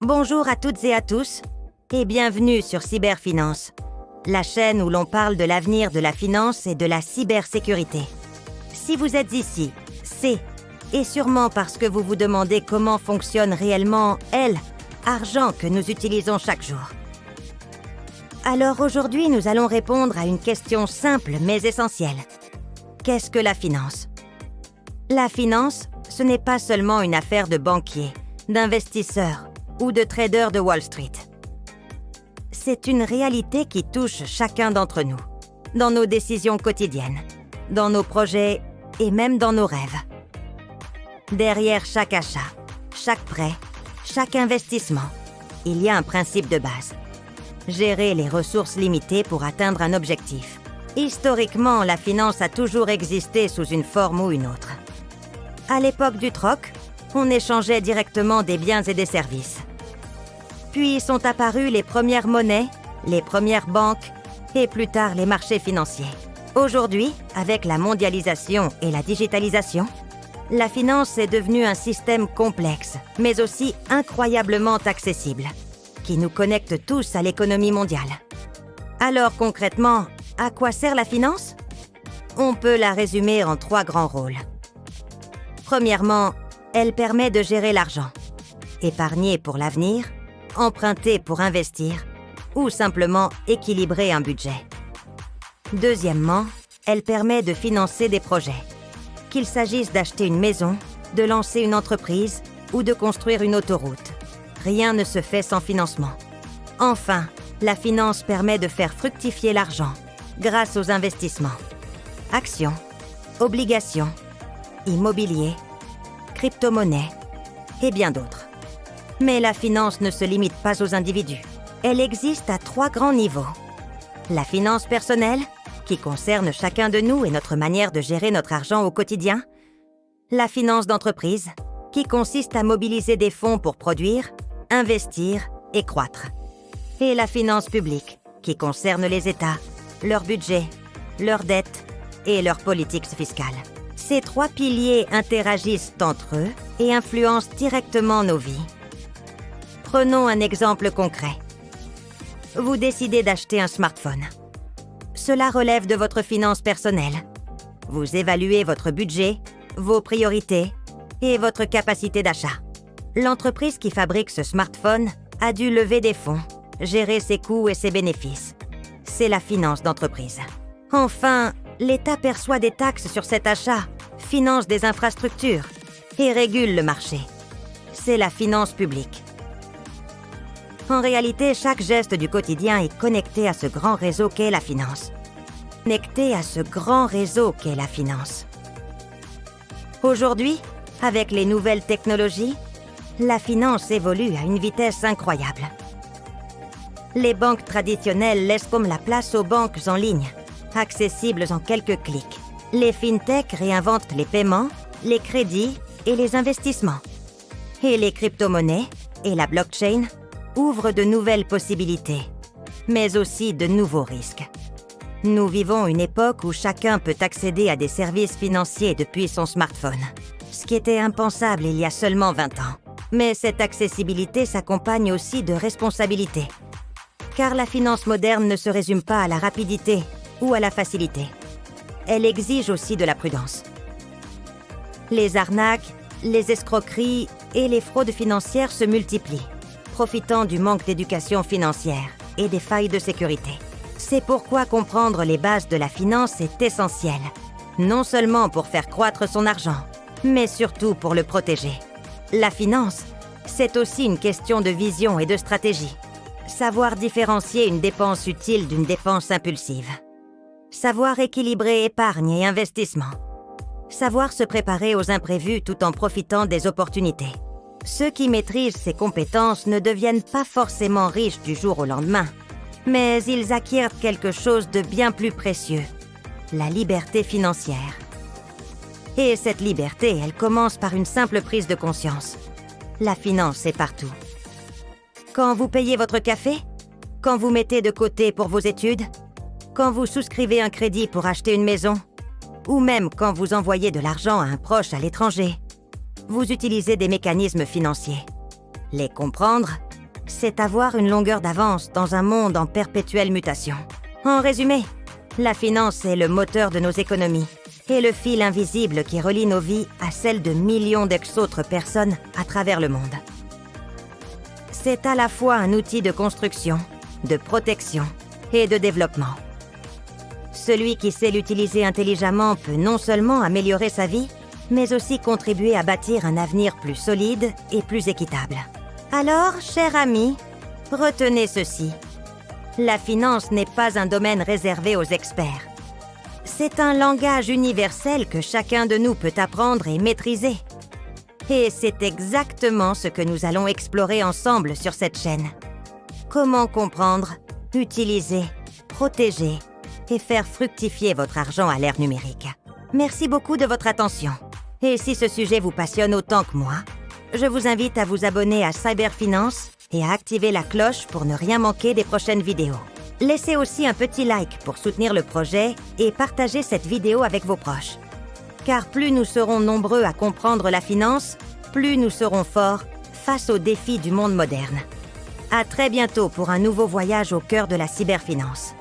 Bonjour à toutes et à tous et bienvenue sur Cyberfinance, la chaîne où l'on parle de l'avenir de la finance et de la cybersécurité. Si vous êtes ici, c'est et sûrement parce que vous vous demandez comment fonctionne réellement l'argent que nous utilisons chaque jour. Alors aujourd'hui, nous allons répondre à une question simple mais essentielle. Qu'est-ce que la finance ? La finance, ce n'est pas seulement une affaire de banquiers, d'investisseurs ou de traders de Wall Street. C'est une réalité qui touche chacun d'entre nous, dans nos décisions quotidiennes, dans nos projets et même dans nos rêves. Derrière chaque achat, chaque prêt, chaque investissement, il y a un principe de base. Gérer les ressources limitées pour atteindre un objectif. Historiquement, la finance a toujours existé sous une forme ou une autre. À l'époque du troc, on échangeait directement des biens et des services. Puis sont apparues les premières monnaies, les premières banques et plus tard les marchés financiers. Aujourd'hui, avec la mondialisation et la digitalisation, la finance est devenue un système complexe, mais aussi incroyablement accessible, qui nous connecte tous à l'économie mondiale. Alors concrètement, à quoi sert la finance ? On peut la résumer en 3 grands rôles. Premièrement, elle permet de gérer l'argent. Épargner pour l'avenir, emprunter pour investir, ou simplement équilibrer un budget. Deuxièmement, elle permet de financer des projets. Qu'il s'agisse d'acheter une maison, de lancer une entreprise ou de construire une autoroute. Rien ne se fait sans financement. Enfin, la finance permet de faire fructifier l'argent grâce aux investissements. Actions, obligations, immobilier, crypto-monnaies et bien d'autres. Mais la finance ne se limite pas aux individus. Elle existe à 3 grands niveaux. La finance personnelle, qui concerne chacun de nous et notre manière de gérer notre argent au quotidien. La finance d'entreprise, qui consiste à mobiliser des fonds pour produire, investir et croître. Et la finance publique, qui concerne les États, leur budget, leurs dettes et leurs politiques fiscales. Ces 3 piliers interagissent entre eux et influencent directement nos vies. Prenons un exemple concret. Vous décidez d'acheter un smartphone. Cela relève de votre finance personnelle. Vous évaluez votre budget, vos priorités et votre capacité d'achat. L'entreprise qui fabrique ce smartphone a dû lever des fonds, gérer ses coûts et ses bénéfices. C'est la finance d'entreprise. Enfin, l'État perçoit des taxes sur cet achat, finance des infrastructures et régule le marché. C'est la finance publique. En réalité, chaque geste du quotidien est connecté à ce grand réseau qu'est la finance. Connecté à ce grand réseau qu'est la finance. Aujourd'hui, avec les nouvelles technologies, la finance évolue à une vitesse incroyable. Les banques traditionnelles laissent comme la place aux banques en ligne, accessibles en quelques clics. Les fintechs réinventent les paiements, les crédits et les investissements. Et les crypto-monnaies et la blockchain ouvrent de nouvelles possibilités, mais aussi de nouveaux risques. Nous vivons une époque où chacun peut accéder à des services financiers depuis son smartphone, ce qui était impensable il y a seulement 20 ans. Mais cette accessibilité s'accompagne aussi de responsabilités, car la finance moderne ne se résume pas à la rapidité ou à la facilité. Elle exige aussi de la prudence. Les arnaques, les escroqueries et les fraudes financières se multiplient, profitant du manque d'éducation financière et des failles de sécurité. C'est pourquoi comprendre les bases de la finance est essentiel, non seulement pour faire croître son argent, mais surtout pour le protéger. La finance, c'est aussi une question de vision et de stratégie. Savoir différencier une dépense utile d'une dépense impulsive. Savoir équilibrer épargne et investissement. Savoir se préparer aux imprévus tout en profitant des opportunités. Ceux qui maîtrisent ces compétences ne deviennent pas forcément riches du jour au lendemain, mais ils acquièrent quelque chose de bien plus précieux, la liberté financière. Et cette liberté, elle commence par une simple prise de conscience. La finance est partout. Quand vous payez votre café, quand vous mettez de côté pour vos études, quand vous souscrivez un crédit pour acheter une maison, ou même quand vous envoyez de l'argent à un proche à l'étranger, vous utilisez des mécanismes financiers. Les comprendre c'est avoir une longueur d'avance dans un monde en perpétuelle mutation. En résumé, la finance est le moteur de nos économies et le fil invisible qui relie nos vies à celles de millions d'autres personnes à travers le monde. C'est à la fois un outil de construction, de protection et de développement. Celui qui sait l'utiliser intelligemment peut non seulement améliorer sa vie, mais aussi contribuer à bâtir un avenir plus solide et plus équitable. Alors, chers amis, retenez ceci. La finance n'est pas un domaine réservé aux experts. C'est un langage universel que chacun de nous peut apprendre et maîtriser. Et c'est exactement ce que nous allons explorer ensemble sur cette chaîne. Comment comprendre, utiliser, protéger et faire fructifier votre argent à l'ère numérique. Merci beaucoup de votre attention. Et si ce sujet vous passionne autant que moi, je vous invite à vous abonner à Cyberfinance et à activer la cloche pour ne rien manquer des prochaines vidéos. Laissez aussi un petit like pour soutenir le projet et partagez cette vidéo avec vos proches. Car plus nous serons nombreux à comprendre la finance, plus nous serons forts face aux défis du monde moderne. À très bientôt pour un nouveau voyage au cœur de la cyberfinance.